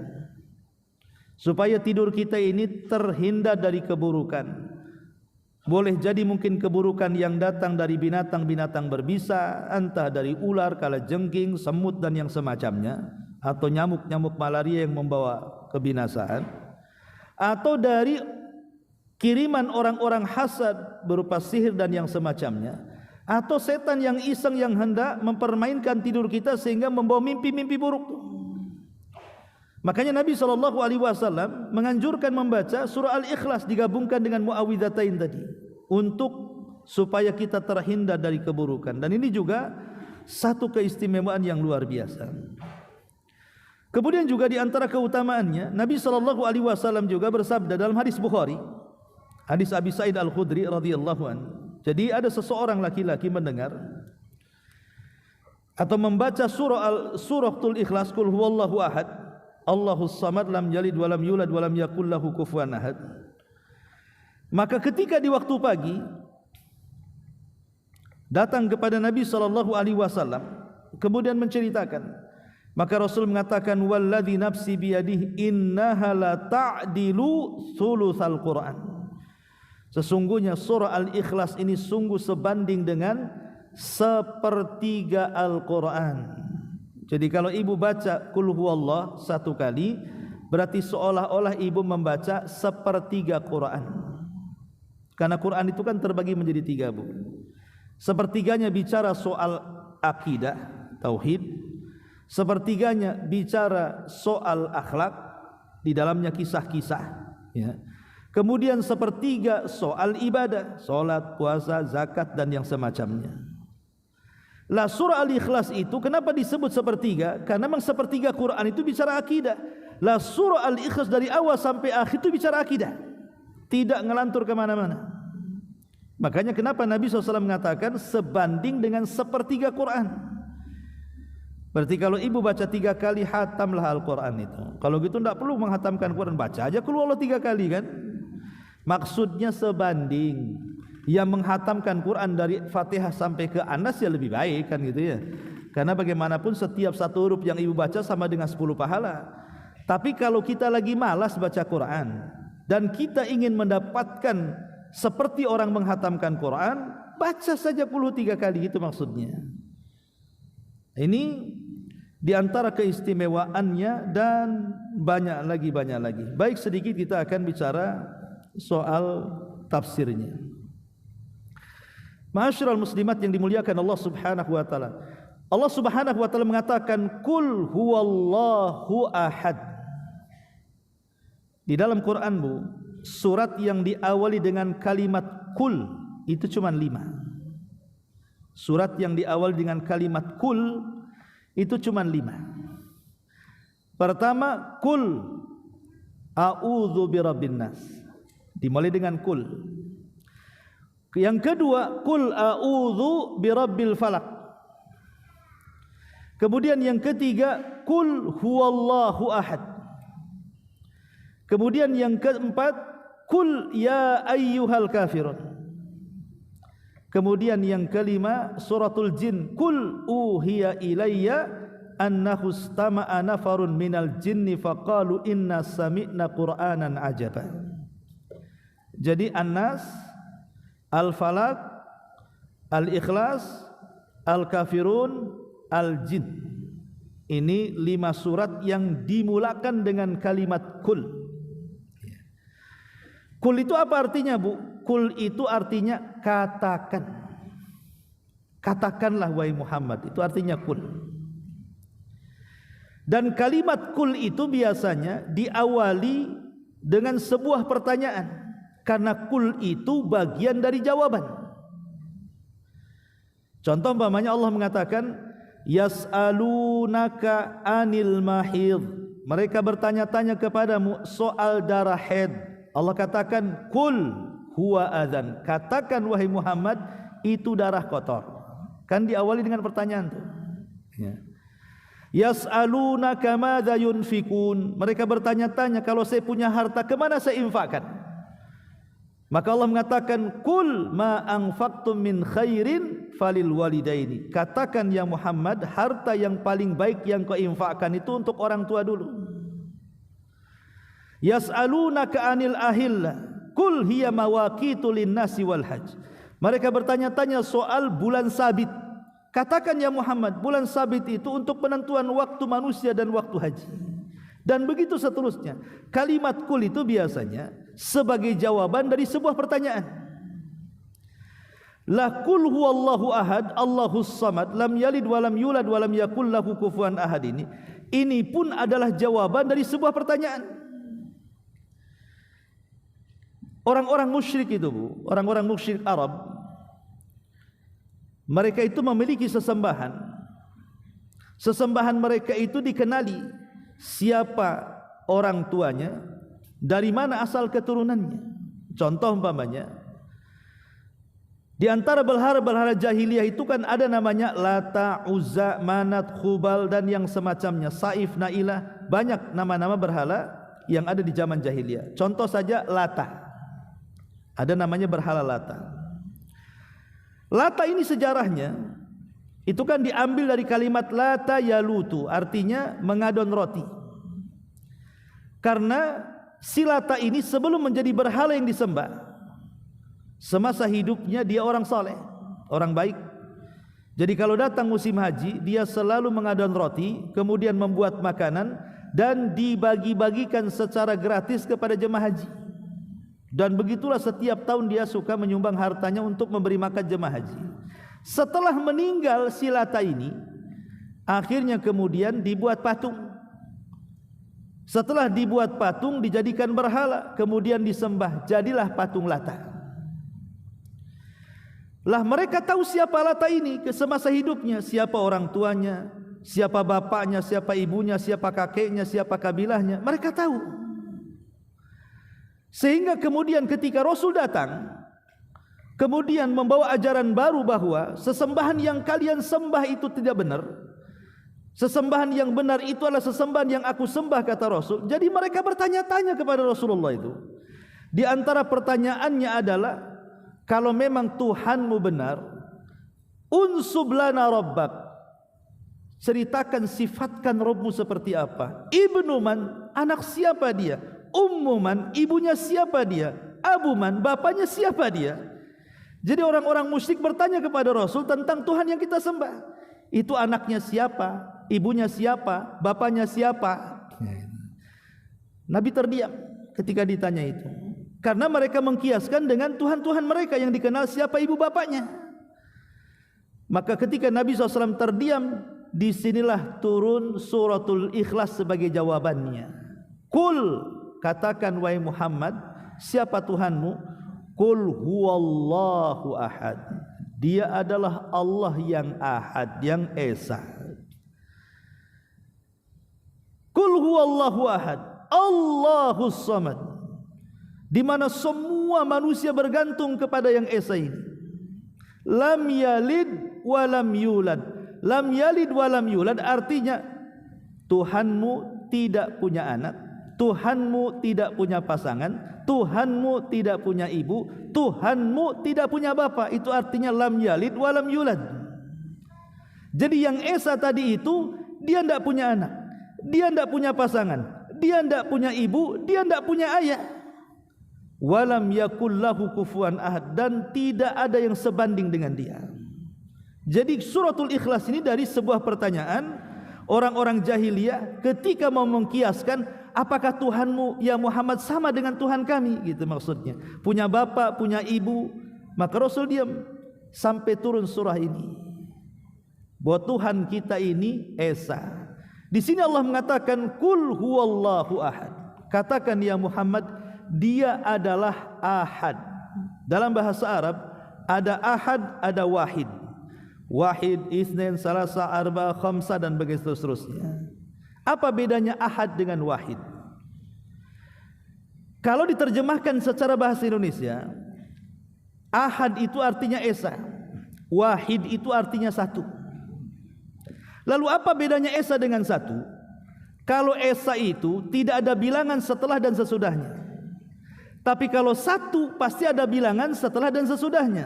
supaya tidur kita ini terhindar dari keburukan. Boleh jadi mungkin keburukan yang datang dari binatang-binatang berbisa, entah dari ular, kalajengking, semut dan yang semacamnya, atau nyamuk-nyamuk malaria yang membawa kebinasaan, atau dari kiriman orang-orang hasad berupa sihir dan yang semacamnya, atau setan yang iseng yang hendak mempermainkan tidur kita sehingga membawa mimpi-mimpi buruk. Makanya Nabi SAW menganjurkan membaca surah Al-Ikhlas digabungkan dengan muawwidzatain tadi untuk supaya kita terhindar dari keburukan. Dan ini juga satu keistimewaan yang luar biasa. Kemudian juga di antara keutamaannya, Nabi SAW juga bersabda dalam hadis Bukhari, hadis Abi Sa'id Al-Khudri radhiyallahu anhu. Jadi ada seseorang laki-laki mendengar atau membaca suratul Ikhlas, Qul huwallahu ahad, Allahus samad, lam yalid walam yulad walam yakul lahu kufuwan ahad. Maka ketika di waktu pagi datang kepada Nabi SAW, kemudian menceritakan, maka Rasul mengatakan, walladzi nafsi biyadihi innaha la ta'dilu thulutsal Qur'an. Sesungguhnya surah Al-Ikhlas ini sungguh sebanding dengan sepertiga Al-Quran. Jadi kalau ibu baca Qul huwallah satu kali, berarti seolah-olah ibu membaca sepertiga Quran. Karena Quran itu kan terbagi menjadi tiga, Bu. Sepertiganya bicara soal akidah, tauhid. Sepertiganya bicara soal akhlak, di dalamnya kisah-kisah, ya. Kemudian sepertiga soal ibadah, salat, puasa, zakat dan yang semacamnya. Lah surah Al-Ikhlas itu kenapa disebut sepertiga? Karena memang sepertiga Quran itu bicara akidah. Lah surah Al-Ikhlas dari awal sampai akhir itu bicara akidah, tidak ngelantur kemana-mana. Makanya kenapa Nabi SAW mengatakan sebanding dengan sepertiga Quran. Berarti kalau ibu baca 3 kali, hatamlah Al-Quran itu. Kalau gitu tidak perlu menghatamkan Quran, baca aja Qul huwallahu 3 kali kan. Maksudnya sebanding. Yang menghatamkan Quran dari Fatihah sampai ke Anas ya lebih baik kan gitu ya. Karena bagaimanapun setiap satu huruf yang ibu baca sama dengan 10 pahala. Tapi kalau kita lagi malas baca Quran dan kita ingin mendapatkan seperti orang menghatamkan Quran, baca saja 3 kali, itu maksudnya. Ini di antara keistimewaannya dan banyak lagi. Baik, sedikit kita akan bicara soal tafsirnya. Ma'asyiral muslimat yang dimuliakan Allah Subhanahu wa taala. Allah Subhanahu wa taala mengatakan Qul huwallahu ahad. Di dalam Quran, Bu, surat yang diawali dengan kalimat Qul itu cuma 5. Surat yang diawali dengan kalimat Qul itu cuma 5. Pertama, Qul a'udzu birabbin nas. Dimulai dengan Qul. Yang kedua, Qul a'udzu birabbil falaq. Kemudian yang ketiga, Qul huwallahu ahad. Kemudian yang keempat, Qul ya ayyuhal kafirun. Kemudian yang kelima, suratul jin, Qul uhiya ilayya annahu istama'a nafarun minal jinni faqalu inna sami'na qur'anan ajaba. Jadi An-Nas, Al-Falaq, Al-Ikhlas, Al-Kafirun, Al-Jin. Ini 5 surat yang dimulakan dengan kalimat Qul. Qul itu apa artinya, Bu? Qul itu artinya katakan. Katakanlah wahai Muhammad, itu artinya Qul. Dan kalimat Qul itu biasanya diawali dengan sebuah pertanyaan. Karena Qul itu bagian dari jawaban. Contoh umpamanya Allah mengatakan yas'alunaka anil mahid. Mereka bertanya-tanya kepadamu soal darah haid. Allah katakan Qul huwa adzan. Katakan wahai Muhammad, itu darah kotor. Kan diawali dengan pertanyaan tuh. Ya. Yas'alunaka madza yunfikun. Mereka bertanya-tanya, kalau saya punya harta kemana saya infakkan? Maka Allah mengatakan Qul ma anfaqtum min khairin falil walidaini. Katakan ya Muhammad, harta yang paling baik yang kau infakkan itu untuk orang tua dulu. Yas'alunaka anil ahillah Qul hiya mawaqitu linnasi wal hajj. Mereka bertanya-tanya soal bulan sabit. katakan ya Muhammad, bulan sabit itu untuk penentuan waktu manusia dan waktu haji. Dan begitu seterusnya. Kalimat kul itu biasanya sebagai jawaban dari sebuah pertanyaan. La kul huwallahu ahad, Allahus samad, lam yalid walam yulad walam yakul lahu kufuwan ahad ini pun adalah jawaban dari sebuah pertanyaan. Orang-orang musyrik itu, Bu, orang-orang musyrik Arab, mereka itu memiliki sesembahan. Sesembahan mereka itu dikenali siapa orang tuanya, dari mana asal keturunannya. Contoh umpamanya, di antara berhala-berhala jahiliyah itu kan ada namanya Lata, Uzza, Manat, Khubal dan yang semacamnya, Saif, Nailah, banyak nama-nama berhala yang ada di zaman jahiliyah. Contoh saja Lata. Ada namanya berhala Lata. Lata ini sejarahnya itu kan diambil dari kalimat Lata yalutu, artinya mengadon roti. Karena si Lata ini sebelum menjadi berhala yang disembah, semasa hidupnya dia orang saleh, orang baik. Jadi kalau datang musim haji, dia selalu mengadon roti, kemudian membuat makanan dan dibagi-bagikan secara gratis kepada jemaah haji. Dan begitulah setiap tahun dia suka menyumbang hartanya untuk memberi makan jemaah haji. Setelah meninggal si Lata ini, akhirnya kemudian dibuat patung. Setelah dibuat patung, dijadikan berhala, kemudian disembah, jadilah patung Lata. Lah mereka tahu siapa Lata ini ke semasa hidupnya, siapa orang tuanya, siapa bapaknya, siapa ibunya, siapa kakeknya, siapa kabilahnya, mereka tahu. Sehingga kemudian ketika Rasul datang, kemudian membawa ajaran baru bahwa sesembahan yang kalian sembah itu tidak benar. Sesembahan yang benar itu adalah sesembahan yang aku sembah, kata Rasul. Jadi mereka bertanya-tanya kepada Rasulullah itu. Di antara pertanyaannya adalah, kalau memang Tuhanmu benar, unsub lana rabbak, ceritakan, sifatkan Rabbmu seperti apa. Ibnu man, anak siapa dia? Ummu man, ibunya siapa dia? Abu man, bapaknya siapa dia? Jadi orang-orang musyrik bertanya kepada Rasul tentang Tuhan yang kita sembah. Itu anaknya siapa? Ibunya siapa? Bapaknya siapa? Nabi terdiam ketika ditanya itu, karena mereka mengkiaskan dengan Tuhan-Tuhan mereka yang dikenal siapa ibu bapaknya. Maka ketika Nabi SAW terdiam, disinilah turun suratul Ikhlas sebagai jawabannya. Kul, katakan wahai Muhammad, siapa Tuhanmu? Qul huwallahu ahad. Dia adalah Allah yang ahad, yang esa. Qul huwallahu ahad, Allahus samad. Di mana semua manusia bergantung kepada yang esa ini. Lam yalid wa lam yulad. Lam yalid wa lam yulad artinya Tuhanmu tidak punya anak, Tuhanmu tidak punya pasangan, Tuhanmu tidak punya ibu, Tuhanmu tidak punya bapak. Itu artinya lam yalid wa lam yulad. Jadi yang esa tadi itu, dia tidak punya anak, dia tidak punya pasangan, dia tidak punya ibu, dia tidak punya ayah. Walam yakul lahu kufuwan ahad, dan tidak ada yang sebanding dengan dia. Jadi suratul Ikhlas ini dari sebuah pertanyaan orang-orang jahiliyah ketika mau mengkiaskan, apakah Tuhanmu ya Muhammad sama dengan Tuhan kami, gitu maksudnya. Punya bapak, punya ibu. Maka Rasul diam sampai turun surah ini, bahwa Tuhan kita ini esa. Di sini Allah mengatakan kul huwallahu ahad. Katakan ya Muhammad, dia adalah ahad. Dalam bahasa Arab ada ahad, ada wahid. Wahid, isnin, salasa, arba, khamsa dan begitu seterusnya. Apa bedanya ahad dengan wahid? Kalau diterjemahkan secara bahasa Indonesia, ahad itu artinya esa, wahid itu artinya satu. Lalu apa bedanya esa dengan satu? Kalau esa itu tidak ada bilangan setelah dan sesudahnya. Tapi kalau satu pasti ada bilangan setelah dan sesudahnya.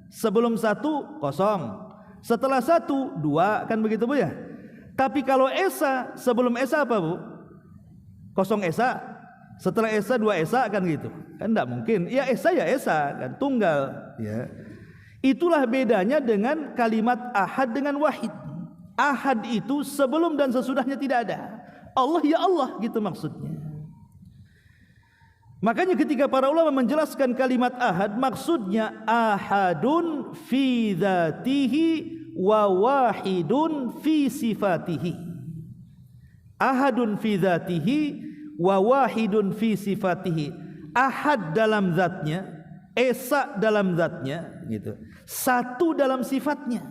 Sebelum satu kosong, setelah satu dua, kan begitu Bu ya? Tapi kalau esa, sebelum esa apa Bu? Kosong esa, setelah esa dua esa, kan gitu. Kan tidak mungkin. Ya esa kan tunggal ya. Itulah bedanya dengan kalimat ahad dengan wahid. Ahad itu sebelum dan sesudahnya tidak ada. Allah ya Allah gitu maksudnya. Makanya ketika para ulama menjelaskan kalimat ahad, maksudnya ahadun fi dzatihi wa wahidun fi sifatihi. Ahadun fi dzatihi wa wahidun fi sifatihi. Ahad dalam zatnya, esa dalam zatnya gitu. Satu dalam sifatnya.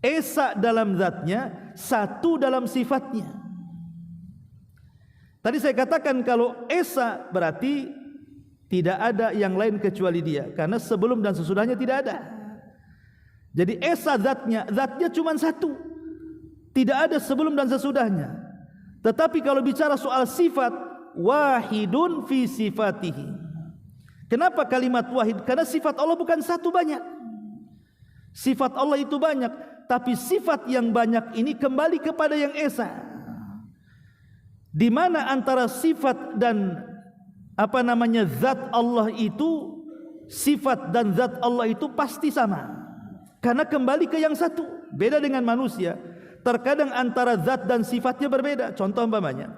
Esa dalam zatnya, satu dalam sifatnya. Tadi saya katakan kalau esa berarti tidak ada yang lain kecuali dia, karena sebelum dan sesudahnya tidak ada. Jadi esa zatnya cuma satu, tidak ada sebelum dan sesudahnya. Tetapi kalau bicara soal sifat, wahidun fi sifatihi. Kenapa kalimat wahid? Karena sifat Allah bukan satu, banyak. Sifat Allah itu banyak, tapi sifat yang banyak ini kembali kepada yang esa. Di mana antara sifat dan zat Allah itu, sifat dan zat Allah itu pasti sama, karena kembali ke yang satu. Beda dengan manusia, terkadang antara zat dan sifatnya berbeda. Contoh umpamanya,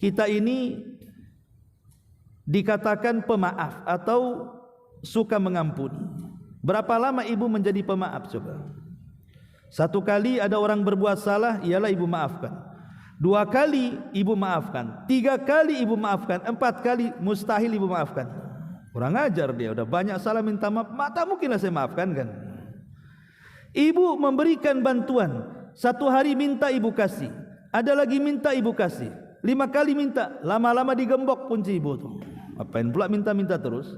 kita ini dikatakan pemaaf atau suka mengampuni. Berapa lama ibu menjadi pemaaf coba? Satu kali ada orang berbuat salah, ialah ibu maafkan. 2 kali ibu maafkan, 3 kali ibu maafkan, 4 kali mustahil ibu maafkan. Kurang ajar dia, udah banyak salah minta maaf, tak mungkinlah saya maafkan kan. Ibu memberikan bantuan, 1 hari minta ibu kasih, ada lagi minta ibu kasih, 5 kali minta, lama-lama digembok kunci ibu tuh. Apain pula minta-minta terus?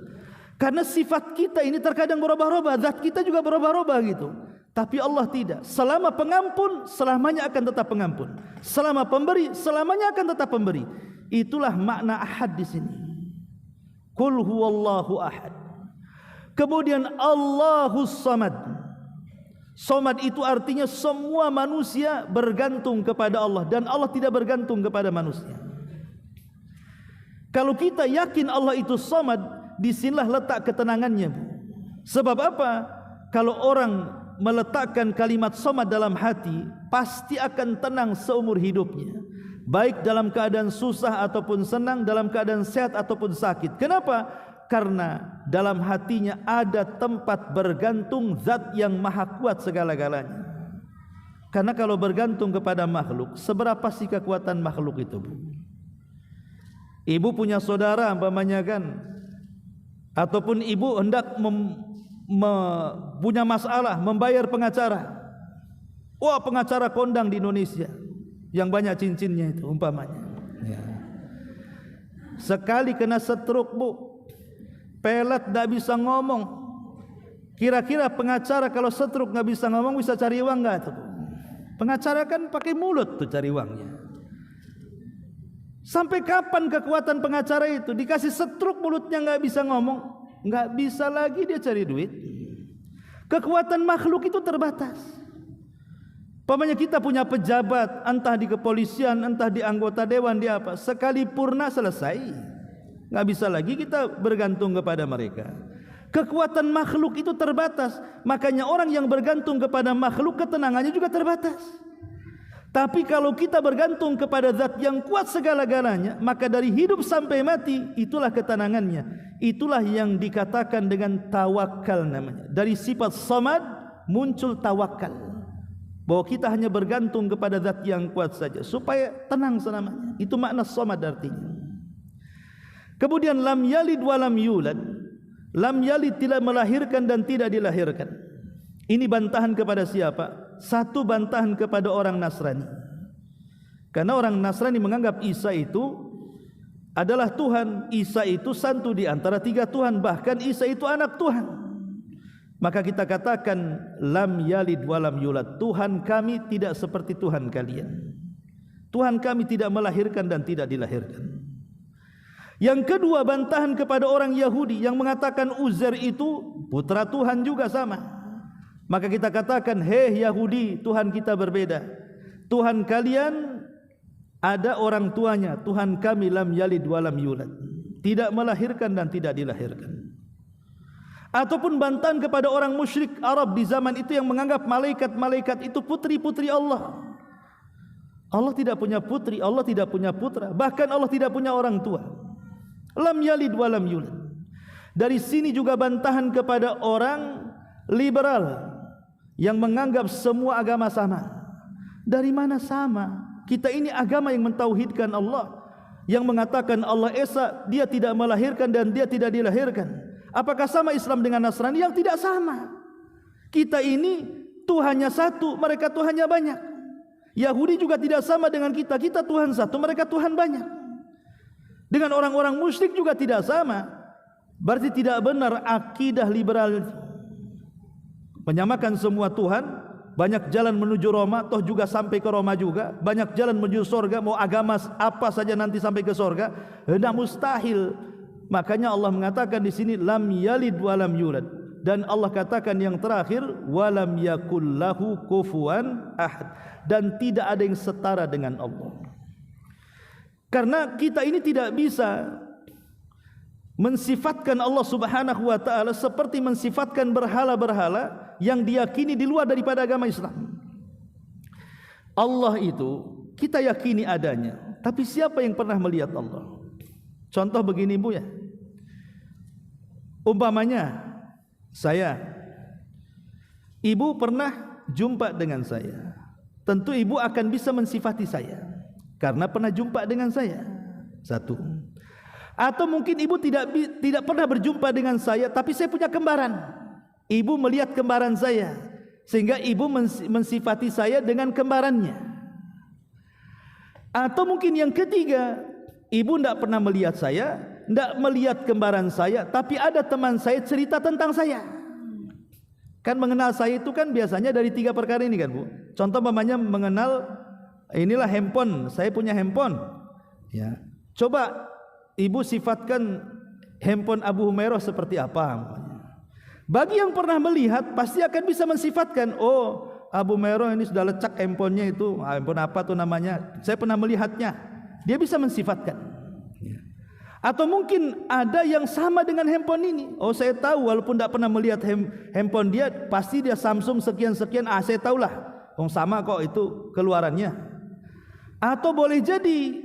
Karena sifat kita ini terkadang berubah-ubah, zat kita juga berubah-ubah gitu. Tapi Allah tidak. Selama pengampun, selamanya akan tetap pengampun. Selama pemberi, selamanya akan tetap pemberi. Itulah makna ahad di sini. Qul huwallahu ahad. Kemudian Allahus samad. Samad itu artinya semua manusia bergantung kepada Allah, dan Allah tidak bergantung kepada manusia. Kalau kita yakin Allah itu samad, disinilah letak ketenangannya. Sebab apa? Kalau orang meletakkan kalimat samad dalam hati, pasti akan tenang seumur hidupnya, baik dalam keadaan susah ataupun senang, dalam keadaan sehat ataupun sakit. Kenapa? Karena dalam hatinya ada tempat bergantung zat yang maha kuat segala-galanya. Karena kalau bergantung kepada makhluk, seberapa sih kekuatan makhluk itu, Bu? Ibu punya saudara umpamanya kan, ataupun ibu hendak punya masalah, membayar pengacara. Wah, pengacara kondang di Indonesia yang banyak cincinnya itu umpamanya ya. Sekali kena stroke, Bu, pelet, tak bisa ngomong. Kira-kira pengacara kalau stroke nggak bisa ngomong, bisa cari uang nggak tuh? Pengacara kan pakai mulut tuh cari uangnya. Sampai kapan kekuatan pengacara itu? Dikasih stroke, mulutnya nggak bisa ngomong, nggak bisa lagi dia cari duit. Kekuatan makhluk itu terbatas. Pamannya kita punya pejabat, entah di kepolisian, entah di anggota dewan, di apa, sekali purna selesai, nggak bisa lagi kita bergantung kepada mereka. Kekuatan makhluk itu terbatas. Makanya orang yang bergantung kepada makhluk, ketenangannya juga terbatas. Tapi kalau kita bergantung kepada zat yang kuat segala-galanya, maka dari hidup sampai mati, itulah ketenangannya. Itulah yang dikatakan dengan tawakal namanya. Dari sifat samad muncul tawakal, bahwa kita hanya bergantung kepada zat yang kuat saja, supaya tenang selamanya. Itu makna samad artinya. Kemudian lam yalid wa lam yulad. Lam yalid, tidak melahirkan dan tidak dilahirkan. Ini bantahan kepada siapa? Satu bantahan kepada orang Nasrani. Karena orang Nasrani menganggap Isa itu adalah Tuhan. Isa itu satu di antara 3 Tuhan. Bahkan Isa itu anak Tuhan. Maka kita katakan lam yalid wa lam yulad. Tuhan kami tidak seperti Tuhan kalian. Tuhan kami tidak melahirkan dan tidak dilahirkan. Yang kedua, bantahan kepada orang Yahudi yang mengatakan Uzair itu putra Tuhan juga sama. Maka kita katakan, hei Yahudi, Tuhan kita berbeda. Tuhan kalian ada orang tuanya. Tuhan kami lam yalid wa lam yulad. Tidak melahirkan dan tidak dilahirkan. Ataupun bantahan kepada orang musyrik Arab di zaman itu yang menganggap malaikat-malaikat itu putri-putri Allah. Allah tidak punya putri, Allah tidak punya putra, bahkan Allah tidak punya orang tua. Lam yalid wa lam yulad. Dari sini juga bantahan kepada orang liberal yang menganggap semua agama sama. Dari mana sama? Kita ini agama yang mentauhidkan Allah, yang mengatakan Allah Esa, dia tidak melahirkan dan dia tidak dilahirkan. Apakah sama Islam dengan Nasrani? Yang tidak sama. Kita ini Tuhannya satu, mereka Tuhannya banyak. Yahudi juga tidak sama dengan kita. Kita Tuhan satu, mereka Tuhan banyak. Dengan orang-orang musyrik juga tidak sama. Berarti tidak benar akidah liberal menyamakan semua Tuhan. Banyak jalan menuju Roma, toh juga sampai ke Roma juga. Banyak jalan menuju sorga, mau agama apa saja nanti sampai ke sorga. Nah, mustahil. Makanya Allah mengatakan di sini lam yalid wa lam yulad, dan Allah katakan yang terakhir walam yakul lahu kufuwan ahad, dan tidak ada yang setara dengan Allah. Karena kita ini tidak bisa mensifatkan Allah Subhanahu wa taala seperti mensifatkan berhala-berhala yang diyakini di luar daripada agama Islam. Allah itu kita yakini adanya, tapi siapa yang pernah melihat Allah? Contoh begini Bu ya. Umpamanya ibu pernah jumpa dengan saya. Tentu ibu akan bisa mensifati saya karena pernah jumpa dengan saya. Satu. Atau mungkin ibu tidak pernah berjumpa dengan saya, tapi saya punya kembaran. Ibu melihat kembaran saya, sehingga ibu mensifati saya dengan kembarannya. Atau mungkin yang ketiga, ibu tidak pernah melihat saya, tidak melihat kembaran saya, tapi ada teman saya cerita tentang saya. Kan mengenal saya itu kan biasanya dari 3 perkara ini kan Bu. Contoh umpamanya mengenal, inilah handphone, saya punya handphone. Ya. Coba ibu sifatkan handphone Abu Humairah seperti apa. Bagi yang pernah melihat pasti akan bisa mensifatkan, oh Abu Humairah ini sudah lecak handphonenya itu, handphone apa tuh namanya, saya pernah melihatnya. Dia bisa mensifatkan. Atau mungkin ada yang sama dengan handphone ini. Oh saya tahu walaupun tidak pernah melihat handphone dia, pasti dia Samsung sekian-sekian, saya tahulah, oh sama kok itu keluarannya. Atau boleh jadi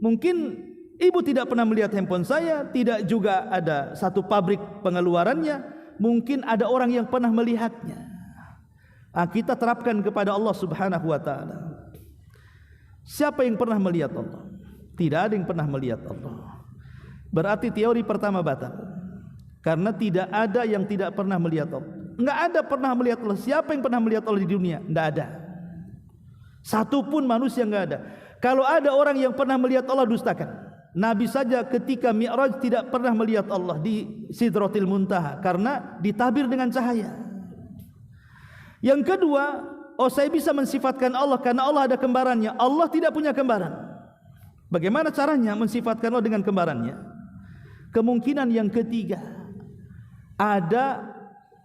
mungkin ibu tidak pernah melihat handphone saya, tidak juga ada satu pabrik pengeluarannya, mungkin ada orang yang pernah melihatnya. Kita terapkan kepada Allah Subhanahu wa taala. Siapa yang pernah melihat Allah? Tidak ada yang pernah melihat Allah. Berarti teori pertama batal. Karena tidak ada yang tidak pernah melihat Allah. Enggak ada pernah melihat Allah. Siapa yang pernah melihat Allah di dunia? Enggak ada. Satu pun manusia enggak ada. Kalau ada orang yang pernah melihat Allah, dustakan. Nabi saja ketika Mi'raj tidak pernah melihat Allah di Sidratil Muntaha karena ditabir dengan cahaya. Yang kedua, saya bisa mensifatkan Allah karena Allah ada kembarannya. Allah tidak punya kembaran. Bagaimana caranya mensifatkan Allah dengan kembarannya? Kemungkinan yang ketiga, ada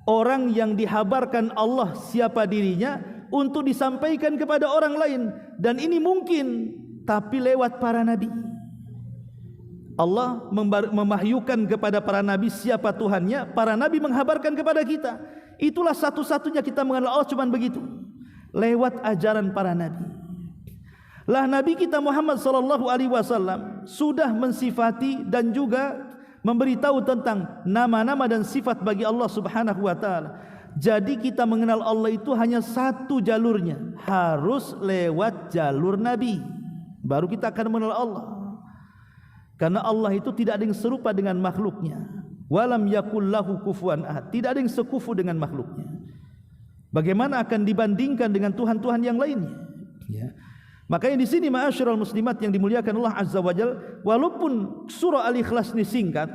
orang yang dihabarkan Allah siapa dirinya untuk disampaikan kepada orang lain, dan ini mungkin tapi lewat para nabi. Allah memahyukan kepada para nabi siapa Tuhannya, para nabi menghabarkan kepada kita. Itulah satu-satunya kita mengenal Allah, cuma begitu, lewat ajaran para nabi. Lah Nabi kita Muhammad sallallahu alaihi wasallam sudah mensifati dan juga memberitahu tentang nama-nama dan sifat bagi Allah Subhanahu wa taala. Jadi kita mengenal Allah itu hanya satu jalurnya, harus lewat jalur nabi. Baru kita akan mengenal Allah. Karena Allah itu tidak ada yang serupa dengan makhluknya. Walam yakul lahu kufuwan ahad. Tidak ada yang sekufu dengan makhluknya. Bagaimana akan dibandingkan dengan Tuhan-Tuhan yang lainnya? Ya. Makanya di sini ma'asyiral muslimat yang dimuliakan Allah Azza wa Jalla, walaupun surah Al-Ikhlas ini singkat,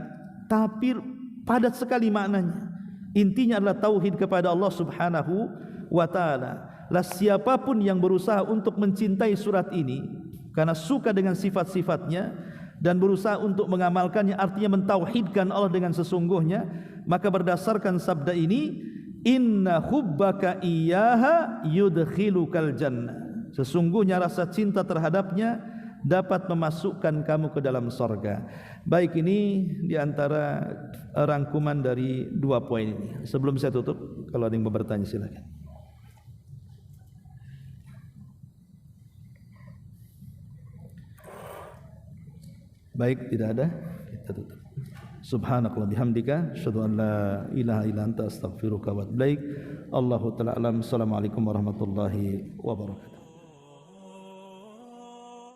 tapi padat sekali maknanya. Intinya adalah tauhid kepada Allah Subhanahu wa taala. Lah siapapun yang berusaha untuk mencintai surat ini karena suka dengan sifat-sifatnya dan berusaha untuk mengamalkannya, artinya mentauhidkan Allah dengan sesungguhnya, maka berdasarkan sabda ini, inna hubbaka iyyaha yudkhilukal jannah. Sesungguhnya rasa cinta terhadapnya dapat memasukkan kamu ke dalam sorga. Baik, ini diantara rangkuman dari 2 poin ini. Sebelum saya tutup, kalau ada yang mau bertanya silakan. Baik, tidak ada, kita tutup. Subhanakallah bihamdika asyhadu an la ilaha illa anta astaghfiruka wa atubu ilaik. Allahu ta'ala alam. Assalamualaikum warahmatullahi wabarakatuh.